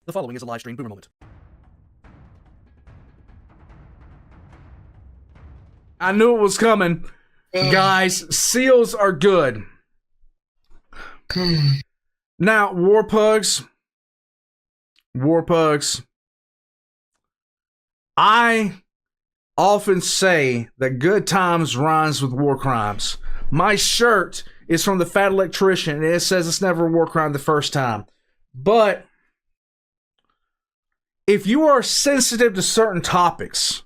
The following is a live stream boomer moment. I knew it was coming. Guys, seals are good. Now, war pugs. I often say that good times rhymes with war crimes. My shirt is from the Fat Electrician, and it says it's never a war crime the first time. But if you are sensitive to certain topics,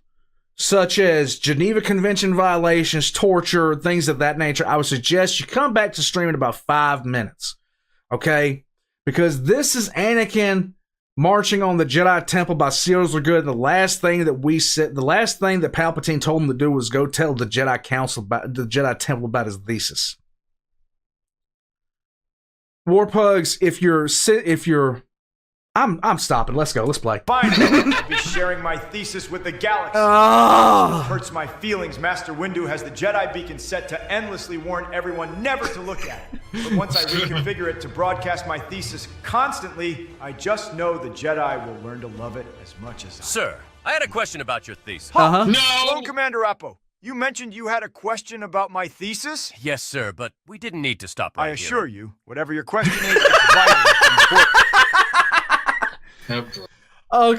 such as Geneva Convention violations, torture, things of that nature, I would suggest you come back to stream in about 5 minutes. Okay? Because this is Anakin marching on the Jedi Temple by seals are good. The last thing that Palpatine told him to do was go tell the Jedi Council about the Jedi Temple about his thesis. Warpugs, if you're I'm stopping. Let's go. Let's play. Finally, I'll be sharing my thesis with the galaxy. Oh. It hurts my feelings. Master Windu has the Jedi beacon set to endlessly warn everyone never to look at it. But once I reconfigure it to broadcast my thesis constantly, I just know the Jedi will learn to love it as much as I. Sir, I had a question about your thesis. Uh-huh. No! Lone Commander Appo, you mentioned you had a question about my thesis? Yes, sir, but we didn't need to stop right I here. assure you, whatever your question is, it's vitally important. Okay. Oh,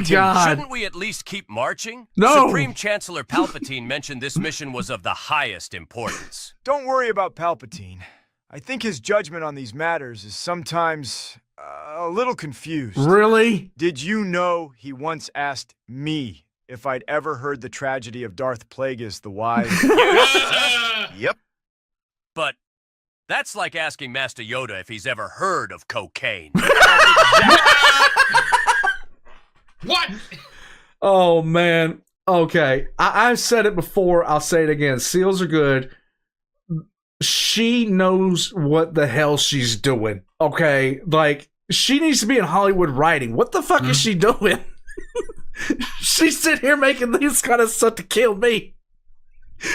God. Shouldn't we at least keep marching? No. Supreme Chancellor Palpatine mentioned this mission was of the highest importance. Don't worry about Palpatine. I think his judgment on these matters is sometimes a little confused. Really? Did you know he once asked me if I'd ever heard the tragedy of Darth Plagueis the Wise? Yep. But that's like asking Master Yoda if he's ever heard of cocaine. What? Oh, man. Okay. I've said it before. I'll say it again. Seals are good. She knows what the hell she's doing. Okay? Like, she needs to be in Hollywood writing. What the fuck is she doing? She's sitting here making this kind of stuff to kill me.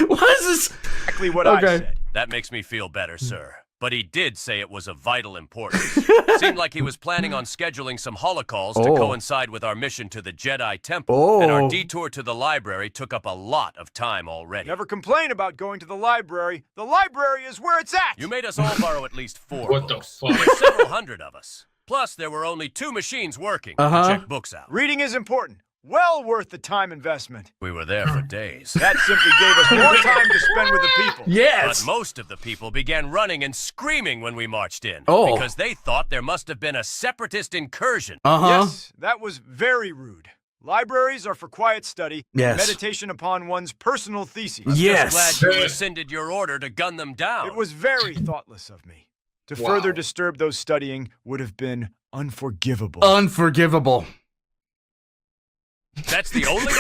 Why is this? Exactly what I said. That makes me feel better, sir. But he did say it was of vital importance. Seemed like he was planning on scheduling some holocalls to coincide with our mission to the Jedi Temple. And our detour to the library took up a lot of time already. Never complain about going to the library. The library is where it's at. You made us all borrow at least 4 What books. the fuck? There's several hundred of us. Plus, there were only 2 machines working to check books out. Reading is important. Well worth the time investment. We were there for days. That simply gave us more time to spend with the people. Yes. But most of the people began running and screaming when we marched in. Oh. Because they thought there must have been a separatist incursion. Yes, that was very rude. Libraries are for quiet study, Yes. meditation upon one's personal theses. Yes. Just glad you rescinded your order to gun them down. It was very thoughtless of me. To further disturb those studying would have been unforgivable. Unforgivable. That's the only reason?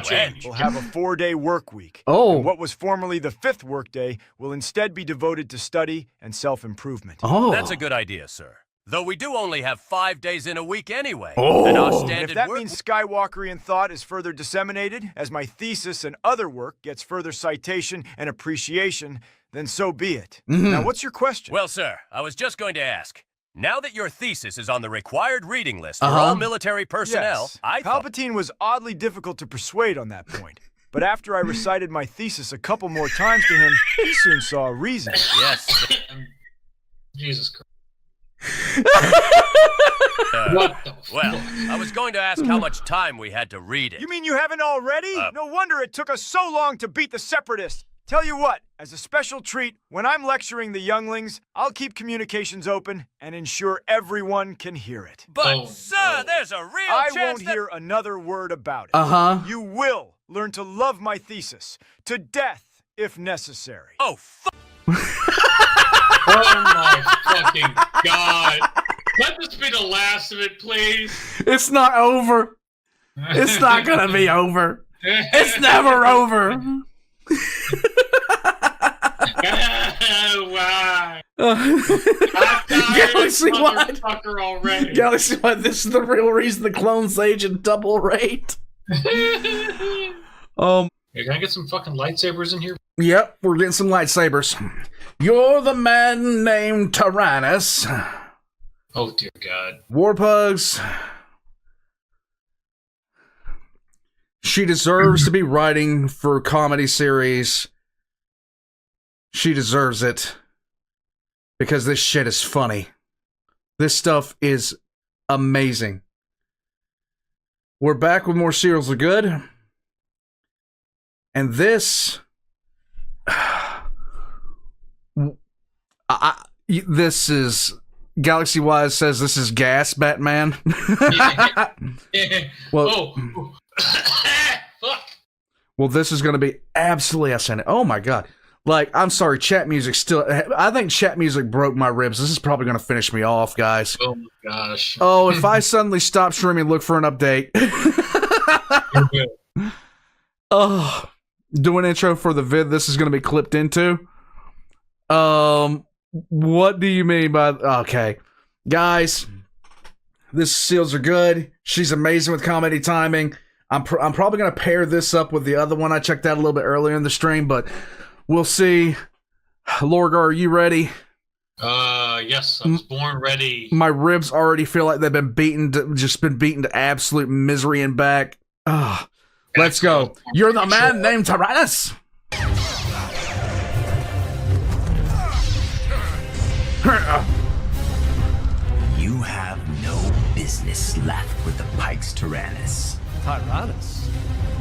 Shit. We'll have a 4-day work week. Oh. And what was formerly the 5th workday will instead be devoted to study and self-improvement. Oh. That's a good idea, sir. Though we do only have 5 days in a week anyway. Oh. And our And standard if that work means Skywalkerian thought is further disseminated, as my thesis and other work gets further citation and appreciation, then so be it. Now, what's your question? Well, sir, I was just going to ask. Now that your thesis is on the required reading list for all military personnel, Yes, I thought... Palpatine was oddly difficult to persuade on that point. But after I recited my thesis a couple more times to him, he soon saw a reason. Yes. Jesus Christ. What the Well, I was going to ask how much time we had to read it. You mean you haven't already? No wonder it took us so long to beat the Separatists. Tell you what, as a special treat, when I'm lecturing the younglings, I'll keep communications open and ensure everyone can hear it. But, sir, there's a real I chance won't that... hear another word about it. You will learn to love my thesis, to death if necessary. Oh, Oh my fucking God. Let this be the last of it, please. It's not over. It's not gonna be over. It's never over. Wow. Galaxy-wide. Motherfucker already. Galaxy-wide, this is the real reason the clones age at double rate. Hey, can I get some fucking lightsabers in here? Yep, we're getting some lightsabers. You're the man named Tyranus. Oh, dear God. Warpugs. She deserves to be writing for a comedy series. She deserves it. Because this shit is funny. This stuff is amazing. We're back with more Serials Are Good. And this... this is... Galaxy Wise says this is gas, Batman. Well, fuck. Well, this is going to be absolutely outstanding. Oh my god! Like, I'm sorry, chat music still. I think chat music broke my ribs. This is probably going to finish me off, guys. Oh my gosh. Oh, if I suddenly stop streaming, look for an update. Oh, do an intro for the vid. This is going to be clipped into. What do you mean by... Okay. Guys, this Seals Are Good. She's amazing with comedy timing. I'm probably going to pair this up with the other one I checked out a little bit earlier in the stream, but we'll see. Lorgar, are you ready? Yes, I was born ready. My ribs already feel like they've been beaten to absolute misery and back. Let's go. You're the man named Tyranus. You have no business left with the Pikes Tyranus. Tyranus?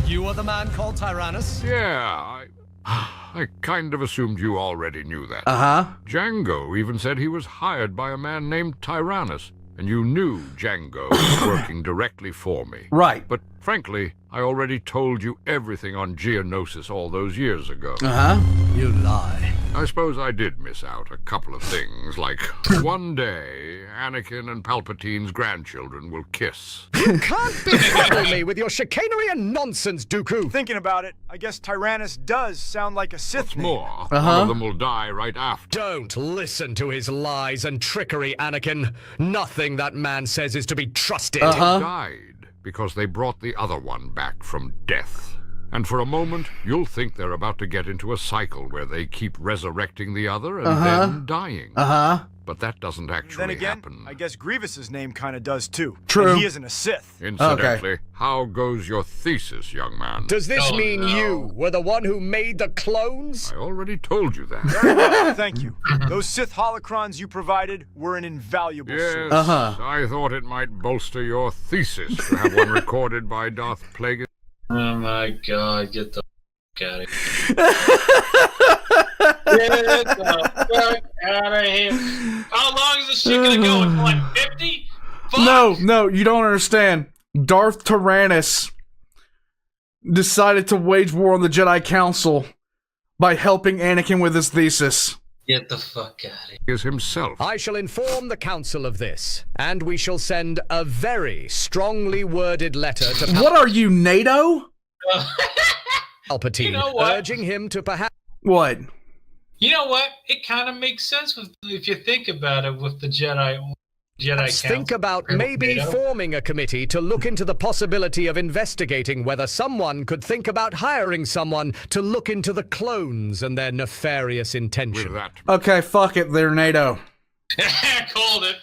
You are the man called Tyranus? Yeah, I kind of assumed you already knew that. Uh-huh. Django even said he was hired by a man named Tyranus, and you knew Django was working directly for me. Right. But frankly, I already told you everything on Geonosis all those years ago. Uh-huh. You lie. I suppose I did miss out a couple of things, like one day, Anakin and Palpatine's grandchildren will kiss. You can't befuddle me with your chicanery and nonsense, Dooku. Thinking about it, I guess Tyranus does sound like a Sith What's name. more, one of them will die right after. Don't listen to his lies and trickery, Anakin. Nothing that man says is to be trusted. They died because they brought the other one back from death. And for a moment, you'll think they're about to get into a cycle where they keep resurrecting the other and then dying. But that doesn't actually Then again, happen. I guess Grievous's name kind of does too. True. And he isn't a Sith. Incidentally, how goes your thesis, young man? Does this Oh, mean no. you were the one who made the clones? I already told you that. Very well, thank you. Those Sith holocrons you provided were an invaluable Yes, source. I thought it might bolster your thesis to have one recorded by Darth Plagueis. Oh my god, get the fuck out of here. Get the fuck out of here. How long is this shit gonna go? Until like 50? Fuck. No, you don't understand. Darth Tyranus decided to wage war on the Jedi Council by helping Anakin with his thesis. Get the fuck out of here. Is himself. I shall inform the council of this, and we shall send a very strongly worded letter to What are you, NATO? Palpatine, You know what? urging him to perhaps... What? You know what? It kind of makes sense if you think about it with the Jedi Council. think about maybe NATO. forming a committee to look into the possibility of investigating whether someone could think about hiring someone to look into the clones and their nefarious intention. With that Okay, fuck it, they're NATO. Called it.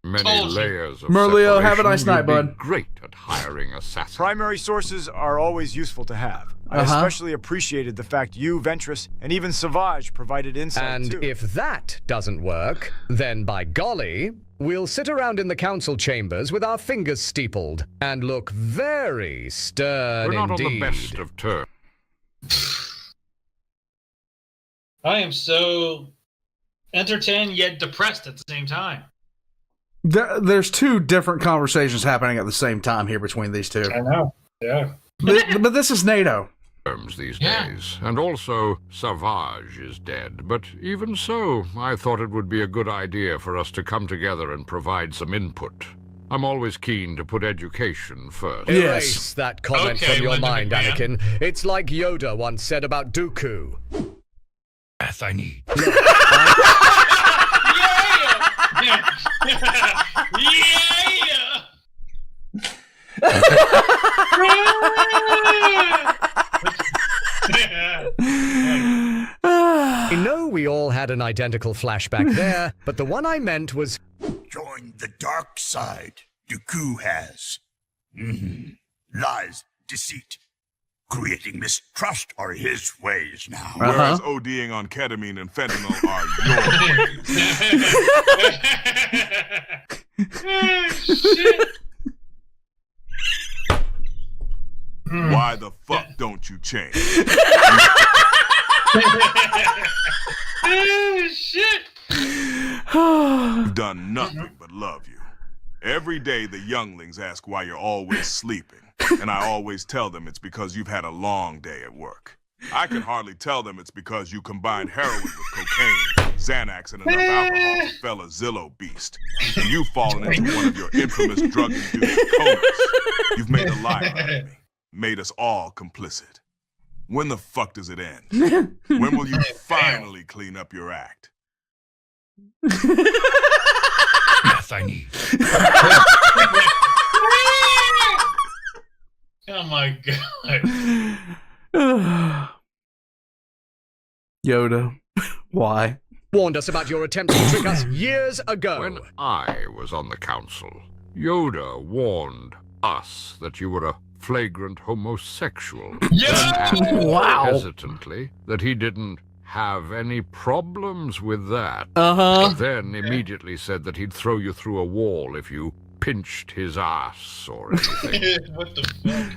many Told you. layers of Merlio, have a separation, nice night, you'd be bud. Great at hiring assassins. Primary sources are always useful to have. I especially appreciated the fact you, Ventress, and even Savage provided insight And too. if that doesn't work, then by golly, we'll sit around in the council chambers with our fingers steepled and look very stern We're not indeed. on the best of terms. I am so entertained yet depressed at the same time. There's two different conversations happening at the same time here between these two. I know. Yeah. But this is NATO. These Yeah. days. And also, Savage is dead. But even so, I thought it would be a good idea for us to come together and provide some input. I'm always keen to put education first. Yes. Erase that comment Okay, from your Linda mind, McMahon. Anakin. It's like Yoda once said about Dooku. Path I need. Yeah! yeah! I know we all had an identical flashback there, but the one I meant was... Join the dark side. Dooku has. Lies, deceit, creating mistrust are his ways now. Whereas ODing on ketamine and fentanyl are your ways. Shit. Why the fuck don't you change? Oh, shit. You've done nothing but love you. Every day the younglings ask why you're always sleeping, and I always tell them it's because you've had a long day at work. I can hardly tell them it's because you combined heroin with cocaine, Xanax, and enough alcohol to fell a Zillow beast. And you've fallen into one of your infamous drug-induced comas. You've made a liar out of me. Made us all complicit. When the fuck does it end? When will you finally clean up your act? Yes, I need. Oh my god. Yoda, why? Warned us about your attempt to trick us years ago. When I was on the council, Yoda warned us that you were a flagrant homosexual. And Wow. hesitantly that he didn't have any problems with that. Then immediately said that he'd throw you through a wall if you pinched his ass or anything. What the fuck?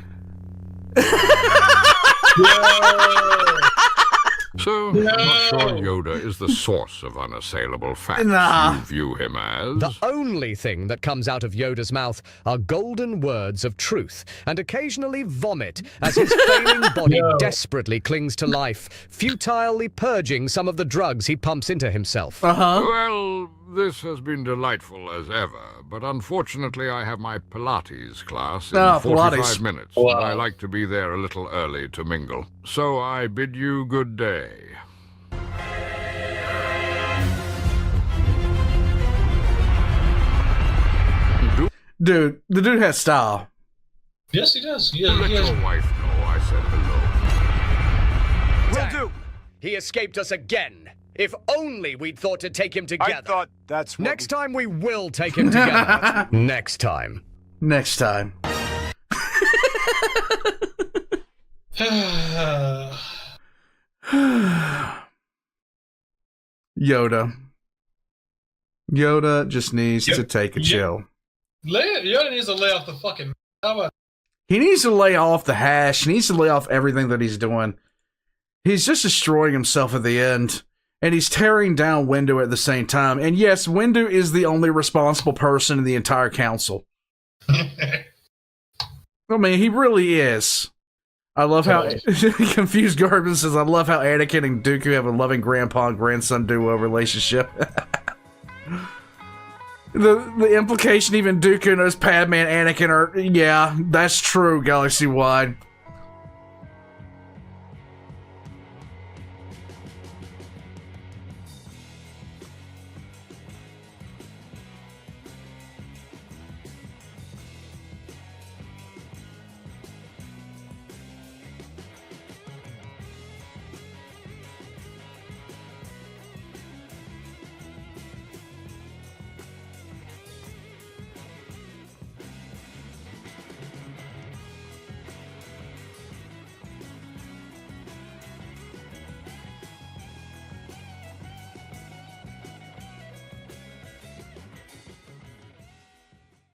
So, I'm not sure Yoda is the source of unassailable facts you view him as. The only thing that comes out of Yoda's mouth are golden words of truth and occasionally vomit as his failing body desperately clings to life, futilely purging some of the drugs he pumps into himself. Well, this has been delightful as ever, but unfortunately I have my Pilates class in 45 minutes. And I like to be there a little early to mingle. So I bid you good day. Dude, the dude has style. Yes, he does. Let your wife know I said hello. Will do. He escaped us again. If only we'd thought to take him together. I thought that's what Next time we will take him together. Next time. Next time. Yoda. Yoda just needs to take a chill. Yoda needs to lay off the fucking... How about... He needs to lay off the hash. He needs to lay off everything that he's doing. He's just destroying himself at the end. And he's tearing down Windu at the same time. And yes, Windu is the only responsible person in the entire council. I mean, he really is. I love how Confused Garden says, I love how Anakin and Dooku have a loving grandpa and grandson duo relationship. The implication even Dooku knows Padme and Anakin are, yeah, that's true, galaxy-wide.